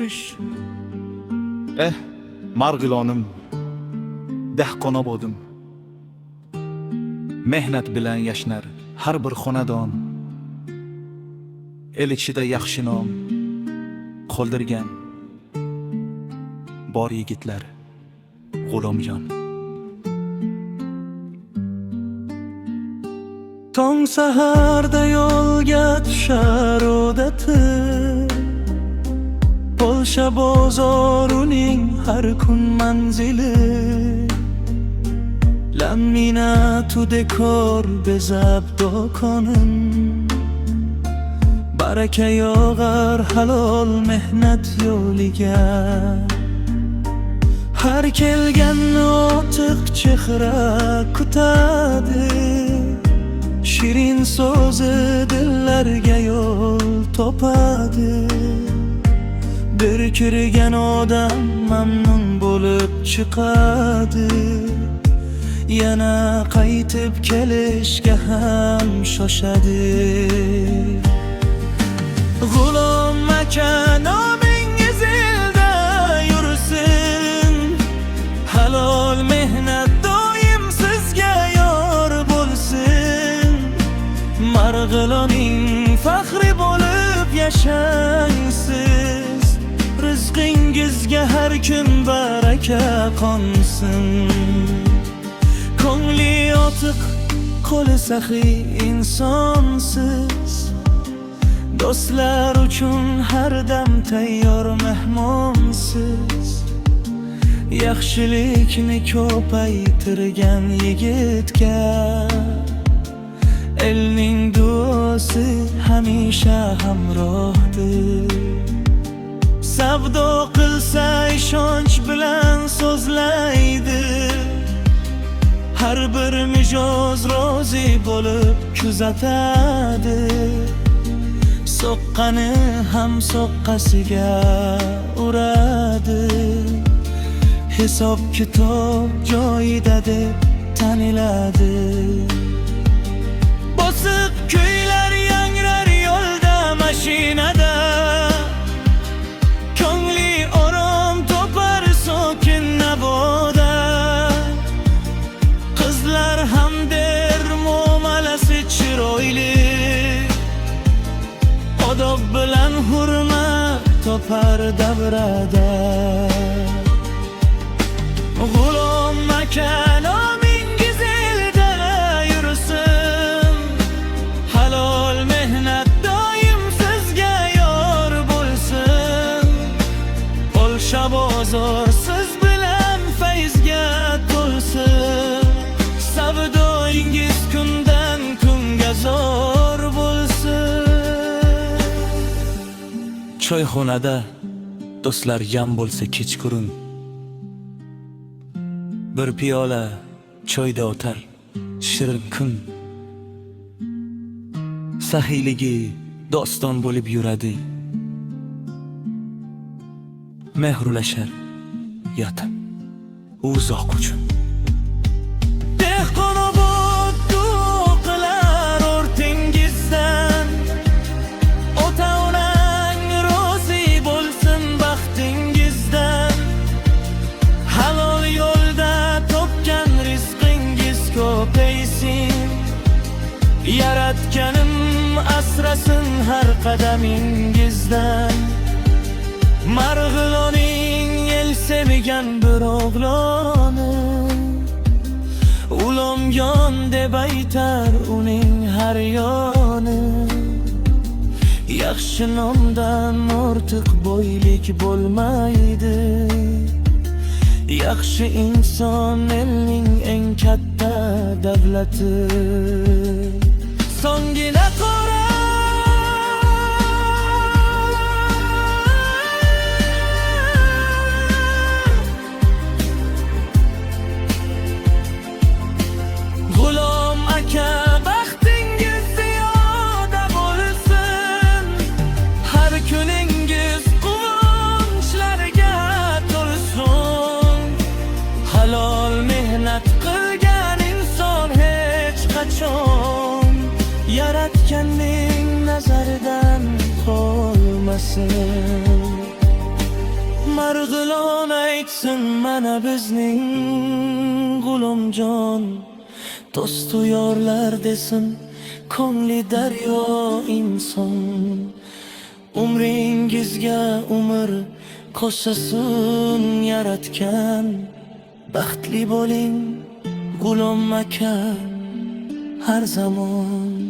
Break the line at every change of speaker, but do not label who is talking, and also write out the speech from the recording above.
yurish. Marg'ilonim, dehqona bo'ldim. Mehnat bilan yashnar har bir xonadon. El ichida yaxshi nom qoldirgan bor yigitlar G'ulomjon. Tong saharda yo'lga tushar odati, Polsha bozorining har kun manzili. Laminatu dekor bezab do'konim, baraka yog'ar halol mehnat yo'liga. Har kelganni otiq chehra kutadi, shirin so'zi dillarga yo'l topadi. Bir kirgan odam mamnun bo'lib chiqadi, yana qaytib kelishga ham shoshadi. G'ulom aka nomingiz elda yursin, halol mehnat doim sizga yor bo'lsin. Marg'iloning faxri bo'lib yashang siz, rizqingizga har kun baraka qonsin. Ko'ngli otiq, qo'li saxiy insonsiz, do'stlar uchun har dam tayyor mehmonsiz. Yaxshilikni ko'paytirgan yigitga elning duosi hamisha hamrohdir. Savdo qilsa ishonch bilan so'zlaydi, har bir mijoz rozi bo'lib kuzatadi. Soqqani ham soqqasiga uradi, hisob kitob joyida deb taniladi. Bosiq kuylar yangrar yo'lda mashinada, ko'ngli orom topar sokin navoda. Qizlar hamder muomalasi chiroyli, odob bilan hurmat topar davrada. G'ulom aka nomingiz elda yursin, halol mehnat doim sizga yor bo'lsin. Polsha bozor siz bilan fayzga to'lsin, savdoingiz kundan kunga zo'r bo'lsin. Choyxonada do'stlar jam bo'lsa kechqurun, bir piyola choyda o'tar shirin kun. Saxiyligi doston bo'lib yuradi, mehrulashar yotib uzoq uchun. Yaratganim asrasin har qadamingizdan. Marg'iloning el sevgan bir o'g'loni, G'ulomjon deb aytar uning har yoni. Yaxshi nomdan ortiq boylik bo'lmaydi, yaxshi inson elning eng katta davlati. Songina qora G'ulom aka baxtingiz ziyoda bo'lsin, har kuningiz quvonchlarga to'lsin. Halol mehnat qilgan inson hech qachon Yaratganning nazaridan qolmasin. Marg'ilon aytsin mana bizning G'ulomjon, do'stu yorlar desin ko'ngli daryo inson. Umringizga umr qo'shasin yaratgan, baxtli bo'ling G'ulom aka har zamon.